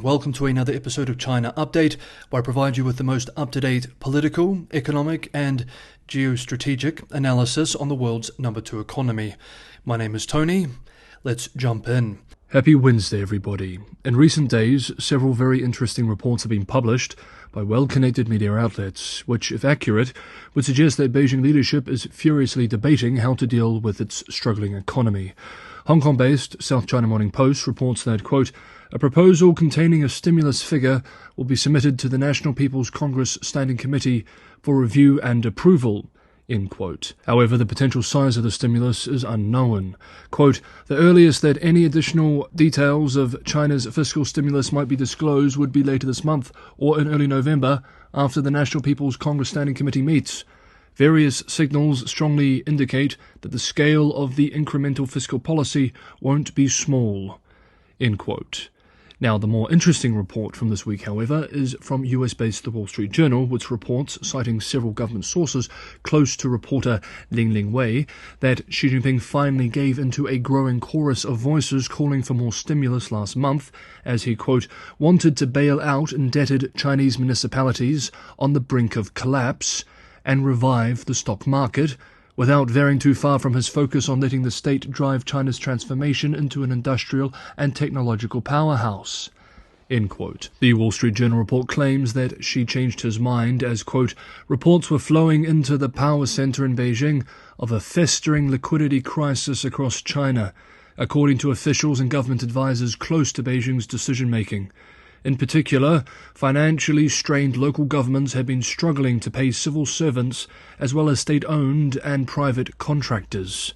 Welcome to another episode of China Update, where I provide you with the most up-to-date political, economic, and geostrategic analysis on the world's number 2 economy. My name is Tony. Let's jump in. Happy Wednesday, everybody. In recent days, several very interesting reports have been published by well-connected media outlets, which, if accurate, would suggest that Beijing leadership is furiously debating how to deal with its struggling economy. Hong Kong-based South China Morning Post reports that, quote, a proposal containing a stimulus figure will be submitted to the National People's Congress Standing Committee for review and approval, end quote. However, the potential size of the stimulus is unknown. Quote, the earliest that any additional details of China's fiscal stimulus might be disclosed would be later this month or in early November after the National People's Congress Standing Committee meets. Various signals strongly indicate that the scale of the incremental fiscal policy won't be small, end quote. Now, the more interesting report from this week, however, is from US-based The Wall Street Journal, which reports, citing several government sources close to reporter Ling Wei, that Xi Jinping finally gave into a growing chorus of voices calling for more stimulus last month, as he, quote, wanted to bail out indebted Chinese municipalities on the brink of collapse and revive the stock market, without veering too far from his focus on letting the state drive China's transformation into an industrial and technological powerhouse, end quote. The Wall Street Journal report claims that Xi changed his mind as, quote, reports were flowing into the power center in Beijing of a festering liquidity crisis across China, according to officials and government advisors close to Beijing's decision-making. In particular, financially strained local governments have been struggling to pay civil servants as well as state-owned and private contractors,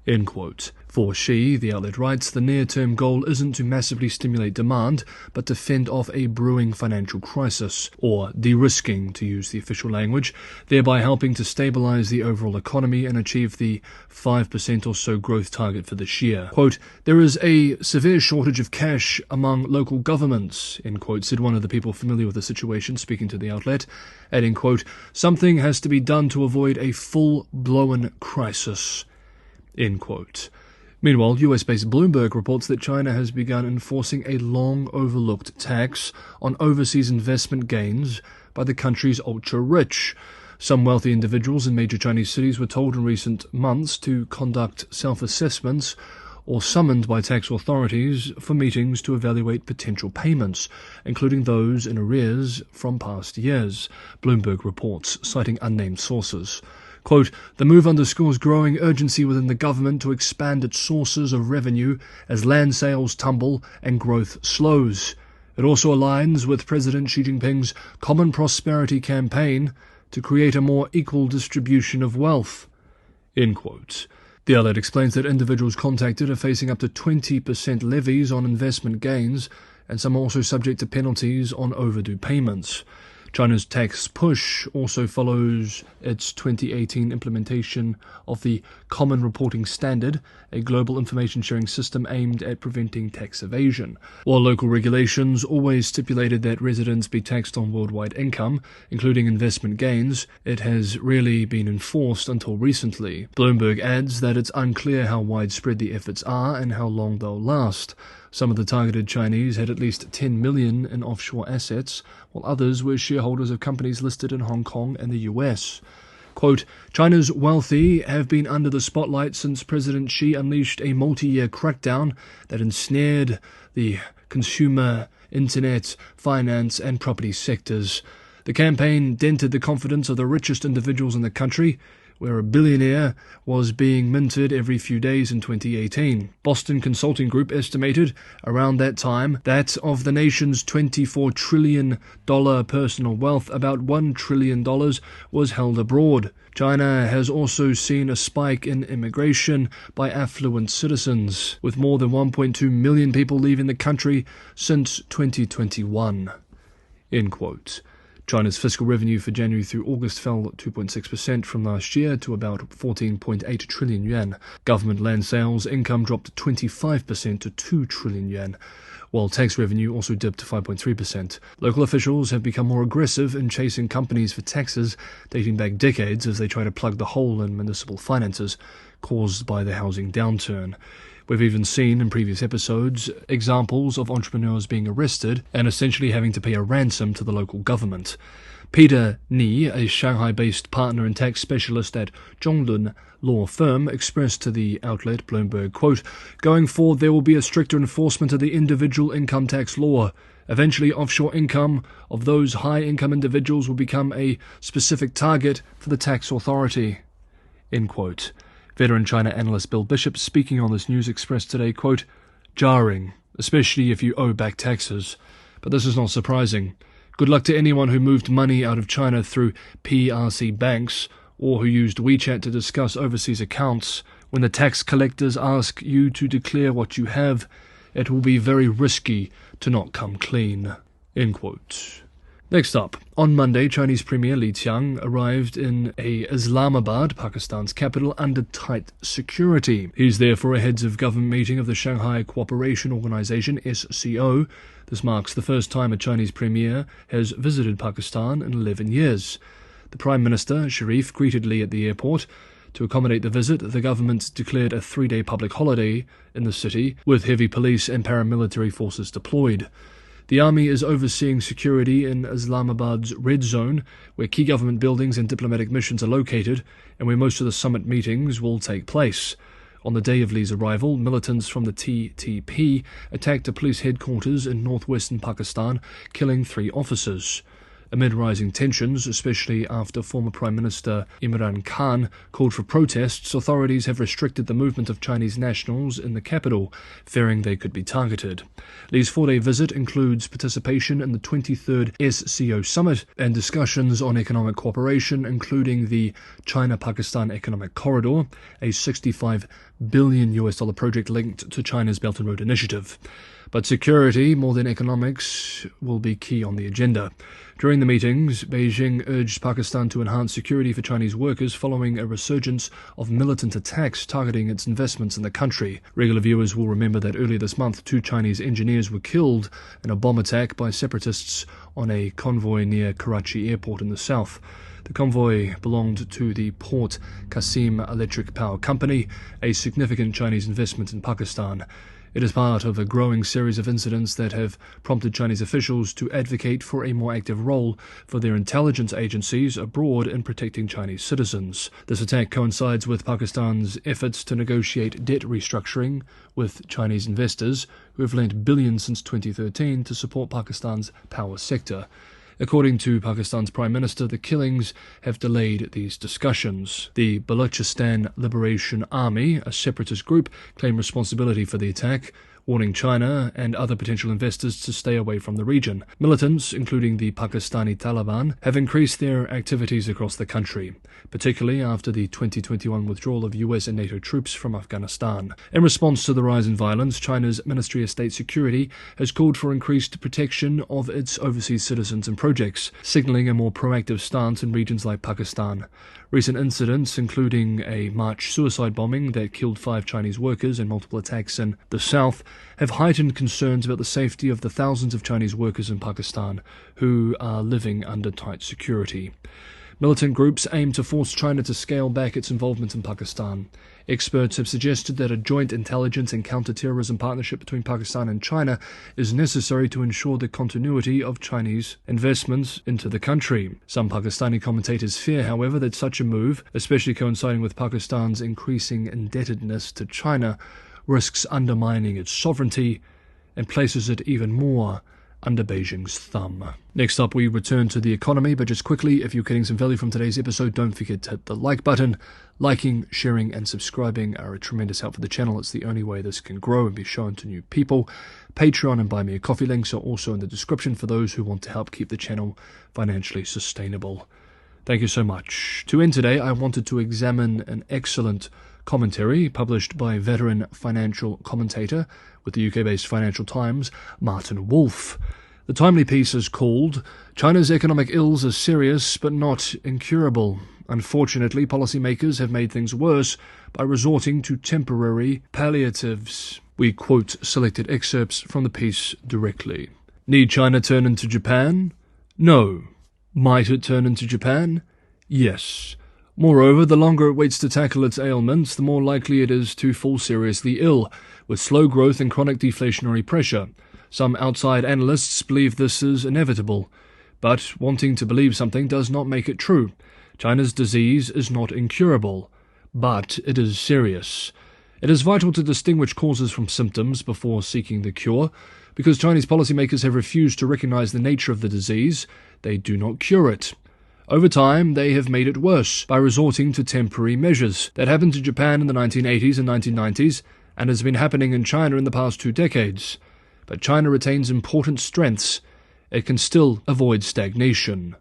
end quote. For Xi, the outlet writes, the near-term goal isn't to massively stimulate demand, but to fend off a brewing financial crisis, or de-risking, to use the official language, thereby helping to stabilize the overall economy and achieve the 5% or so growth target for this year. Quote, there is a severe shortage of cash among local governments, end quote, said one of the people familiar with the situation, speaking to the outlet, adding, quote, something has to be done to avoid a full-blown crisis, end quote. Meanwhile, US-based Bloomberg reports that China has begun enforcing a long-overlooked tax on overseas investment gains by the country's ultra-rich. Some wealthy individuals in major Chinese cities were told in recent months to conduct self-assessments or summoned by tax authorities for meetings to evaluate potential payments, including those in arrears from past years, Bloomberg reports, citing unnamed sources. Quote, the move underscores growing urgency within the government to expand its sources of revenue as land sales tumble and growth slows. It also aligns with President Xi Jinping's Common Prosperity campaign to create a more equal distribution of wealth, end quote. The outlet explains that individuals contacted are facing up to 20% levies on investment gains, and some are also subject to penalties on overdue payments. China's tax push also follows its 2018 implementation of the Common Reporting Standard, a global information sharing system aimed at preventing tax evasion. While local regulations always stipulated that residents be taxed on worldwide income, including investment gains, it has rarely been enforced until recently. Bloomberg adds that it's unclear how widespread the efforts are and how long they'll last. Some of the targeted Chinese had at least 10 million in offshore assets, while others were shareholders of companies listed in Hong Kong and the US. Quote, China's wealthy have been under the spotlight since President Xi unleashed a multi-year crackdown that ensnared the consumer, internet, finance and property sectors. The campaign dented the confidence of the richest individuals in the country, where a billionaire was being minted every few days in 2018. Boston Consulting Group estimated around that time that of the nation's $24 trillion personal wealth, about $1 trillion was held abroad. China has also seen a spike in immigration by affluent citizens, with more than 1.2 million people leaving the country since 2021. End quote. China's fiscal revenue for January through August fell 2.6% from last year to about 14.8 trillion yuan. Government land sales income dropped 25% to 2 trillion yuan, while tax revenue also dipped to 5.3%. Local officials have become more aggressive in chasing companies for taxes dating back decades as they try to plug the hole in municipal finances caused by the housing downturn. We've even seen in previous episodes examples of entrepreneurs being arrested and essentially having to pay a ransom to the local government. Peter Ni, a Shanghai-based partner and tax specialist at Zhonglun law firm, expressed to the outlet Bloomberg, quote, "Going forward, there will be a stricter enforcement of the individual income tax law. Eventually, offshore income of those high-income individuals will become a specific target for the tax authority." End quote. Veteran China analyst Bill Bishop, speaking on this news, expressed today, quote, "Jarring, especially if you owe back taxes. But this is not surprising. Good luck to anyone who moved money out of China through PRC banks or who used WeChat to discuss overseas accounts. When the tax collectors ask you to declare what you have, it will be very risky to not come clean." End quote. Next up, on Monday, Chinese Premier Li Qiang arrived in Islamabad, Pakistan's capital, under tight security. He's there for a heads of government meeting of the Shanghai Cooperation Organization, SCO. This marks the first time a Chinese premier has visited Pakistan in 11 years. The Prime Minister, Sharif, greeted Li at the airport. To accommodate the visit, the government declared a 3-day public holiday in the city, with heavy police and paramilitary forces deployed. The army is overseeing security in Islamabad's red zone, where key government buildings and diplomatic missions are located, and where most of the summit meetings will take place. On the day of Li's arrival, militants from the TTP attacked a police headquarters in northwestern Pakistan, killing 3 officers. Amid rising tensions, especially after former Prime Minister Imran Khan called for protests, authorities have restricted the movement of Chinese nationals in the capital, fearing they could be targeted. Li's 4-day visit includes participation in the 23rd SCO Summit and discussions on economic cooperation, including the China-Pakistan Economic Corridor, a $65 billion project linked to China's Belt and Road Initiative. But security, more than economics, will be key on the agenda. During the meetings, Beijing urged Pakistan to enhance security for Chinese workers following a resurgence of militant attacks targeting its investments in the country. Regular viewers will remember that earlier this month, 2 Chinese engineers were killed in a bomb attack by separatists on a convoy near Karachi airport in the south. The convoy belonged to the Port Qasim Electric Power Company, a significant Chinese investment in Pakistan. It is part of a growing series of incidents that have prompted Chinese officials to advocate for a more active role for their intelligence agencies abroad in protecting Chinese citizens. This attack coincides with Pakistan's efforts to negotiate debt restructuring with Chinese investors who have lent billions since 2013 to support Pakistan's power sector. According to Pakistan's Prime Minister, the killings have delayed these discussions. The Balochistan Liberation Army, a separatist group, claimed responsibility for the attack, warning China and other potential investors to stay away from the region. Militants, including the Pakistani Taliban, have increased their activities across the country, particularly after the 2021 withdrawal of US and NATO troops from Afghanistan. In response to the rise in violence, China's Ministry of State Security has called for increased protection of its overseas citizens and projects, signaling a more proactive stance in regions like Pakistan. Recent incidents, including a March suicide bombing that killed 5 Chinese workers and multiple attacks in the south, have heightened concerns about the safety of the thousands of Chinese workers in Pakistan who are living under tight security. Militant groups aim to force China to scale back its involvement in Pakistan. Experts have suggested that a joint intelligence and counter-terrorism partnership between Pakistan and China is necessary to ensure the continuity of Chinese investments into the country. Some Pakistani commentators fear, however, that such a move, especially coinciding with Pakistan's increasing indebtedness to China, risks undermining its sovereignty and places it even more under Beijing's thumb. Next up, we return to the economy, but just quickly, if you're getting some value from today's episode, don't forget to hit the like button. Liking, sharing, and subscribing are a tremendous help for the channel. It's the only way this can grow and be shown to new people. Patreon and Buy Me a Coffee links are also in the description for those who want to help keep the channel financially sustainable. Thank you so much. To end today, I wanted to examine an excellent commentary published by veteran financial commentator with the UK-based Financial Times, Martin Wolf. The timely piece is called "China's Economic Ills are Serious but Not Incurable. Unfortunately, policymakers have made things worse by resorting to temporary palliatives." We quote selected excerpts from the piece directly. Need China turn into Japan? No. Might it turn into Japan? Yes. Moreover, the longer it waits to tackle its ailments, the more likely it is to fall seriously ill, with slow growth and chronic deflationary pressure. Some outside analysts believe this is inevitable, but wanting to believe something does not make it true. China's disease is not incurable, but it is serious. It is vital to distinguish causes from symptoms before seeking the cure. Because Chinese policymakers have refused to recognize the nature of the disease, they do not cure it. Over time, they have made it worse by resorting to temporary measures. That happened to Japan in the 1980s and 1990s, and has been happening in China in the past 2 decades. But China retains important strengths. It can still avoid stagnation.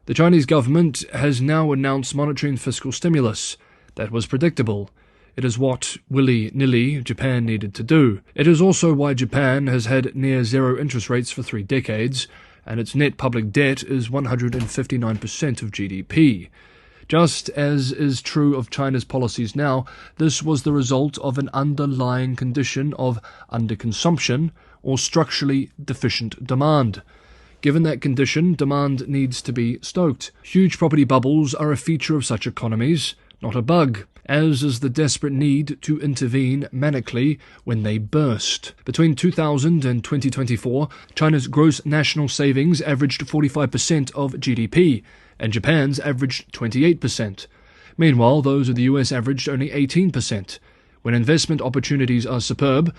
The Chinese government has now announced monetary and fiscal stimulus. That was predictable. It is what, willy-nilly, Japan needed to do. It is also why Japan has had near-zero interest rates for 3 decades, and its net public debt is 159% of GDP. Just as is true of China's policies now, this was the result of an underlying condition of underconsumption or structurally deficient demand. Given that condition, demand needs to be stoked. Huge property bubbles are a feature of such economies, not a bug, as is the desperate need to intervene manically when they burst. Between 2000 and 2024, China's gross national savings averaged 45% of GDP, and Japan's averaged 28%. Meanwhile, those of the US averaged only 18%. When investment opportunities are superb,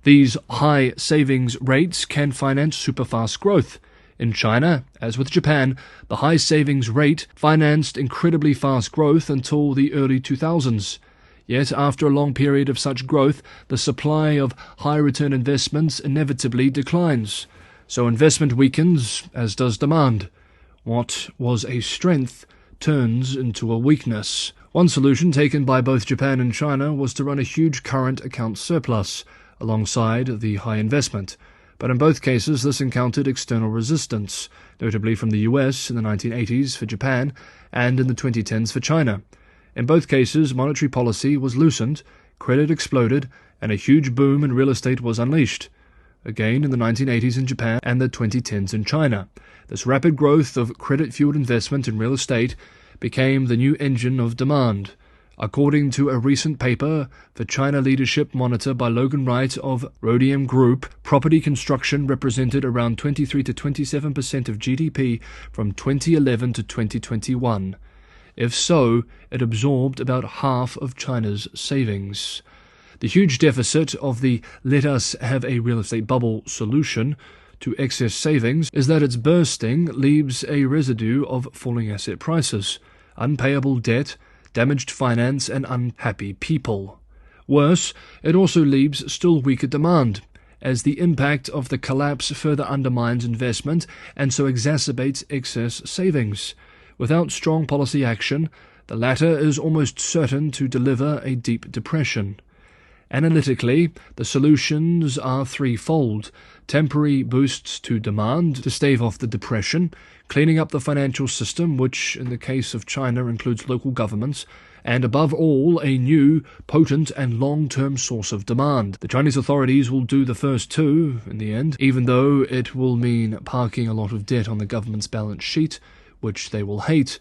these high savings rates can finance super-fast growth. In China, as with Japan, the high savings rate financed incredibly fast growth until the early 2000s. Yet, after a long period of such growth, the supply of high-return investments inevitably declines. So investment weakens, as does demand. What was a strength turns into a weakness. One solution taken by both Japan and China was to run a huge current account surplus, alongside the high investment. But in both cases, this encountered external resistance, notably from the US in the 1980s for Japan and in the 2010s for China. In both cases, monetary policy was loosened, credit exploded, and a huge boom in real estate was unleashed. Again in the 1980s in Japan and the 2010s in China. This rapid growth of credit-fueled investment in real estate became the new engine of demand. According to a recent paper for China Leadership Monitor by Logan Wright of Rhodium Group, property construction represented around 23 to 27% of GDP from 2011 to 2021. If so, it absorbed about half of China's savings. The huge deficit of the "let us have a real estate bubble" solution to excess savings is that its bursting leaves a residue of falling asset prices, unpayable debt, damaged finance, and unhappy people. Worse, it also leaves still weaker demand, as the impact of the collapse further undermines investment and so exacerbates excess savings. Without strong policy action, the latter is almost certain to deliver a deep depression. Analytically, the solutions are threefold: temporary boosts to demand to stave off the depression, cleaning up the financial system, which in the case of China includes local governments, and above all, a new, potent and long-term source of demand. The Chinese authorities will do the first two in the end, even though it will mean parking a lot of debt on the government's balance sheet, which they will hate.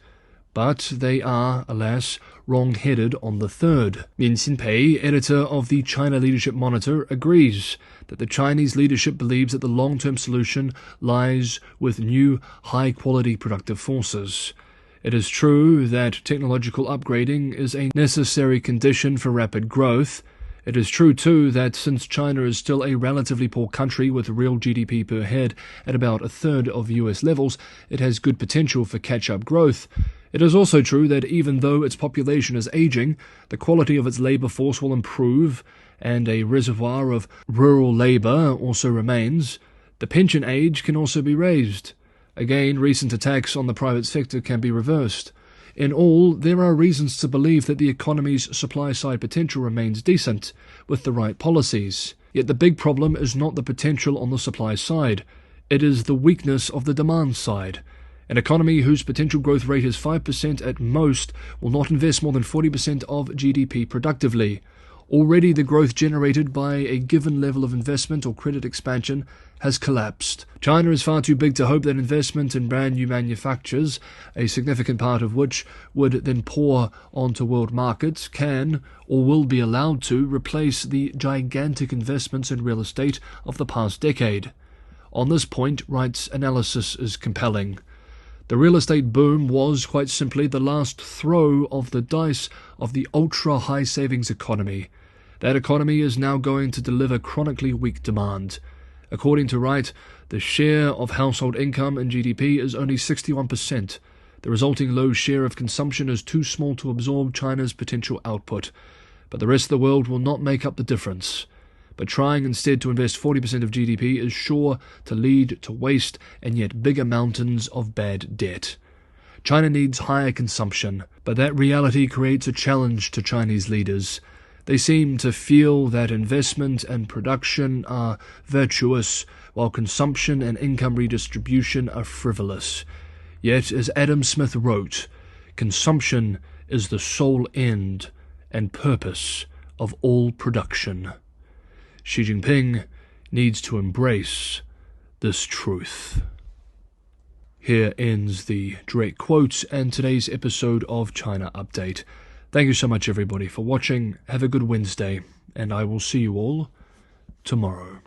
But they are, alas, wrong-headed on the third. Min Xinpei, editor of the China Leadership Monitor, agrees that the Chinese leadership believes that the long-term solution lies with new, high-quality productive forces. It is true that technological upgrading is a necessary condition for rapid growth. It is true, too, that since China is still a relatively poor country with real GDP per head at about a third of US levels, it has good potential for catch-up growth. It is also true that even though its population is aging, the quality of its labour force will improve, and a reservoir of rural labour also remains. The pension age can also be raised. Again, recent attacks on the private sector can be reversed. In all, there are reasons to believe that the economy's supply-side potential remains decent, with the right policies. Yet the big problem is not the potential on the supply side. It is the weakness of the demand side. An economy whose potential growth rate is 5% at most will not invest more than 40% of GDP productively. Already the growth generated by a given level of investment or credit expansion has collapsed. China is far too big to hope that investment in brand new manufactures, a significant part of which would then pour onto world markets, can or will be allowed to replace the gigantic investments in real estate of the past decade. On this point, Wright's analysis is compelling. The real estate boom was, quite simply, the last throw of the dice of the ultra-high savings economy. That economy is now going to deliver chronically weak demand. According to Wright, the share of household income in GDP is only 61%. The resulting low share of consumption is too small to absorb China's potential output. But the rest of the world will not make up the difference. But trying instead to invest 40% of GDP is sure to lead to waste and yet bigger mountains of bad debt. China needs higher consumption, but that reality creates a challenge to Chinese leaders. They seem to feel that investment and production are virtuous, while consumption and income redistribution are frivolous. Yet, as Adam Smith wrote, consumption is the sole end and purpose of all production. Xi Jinping needs to embrace this truth. Here ends the direct quotes and today's episode of China Update. Thank you so much, everybody, for watching. Have a good Wednesday, and I will see you all tomorrow.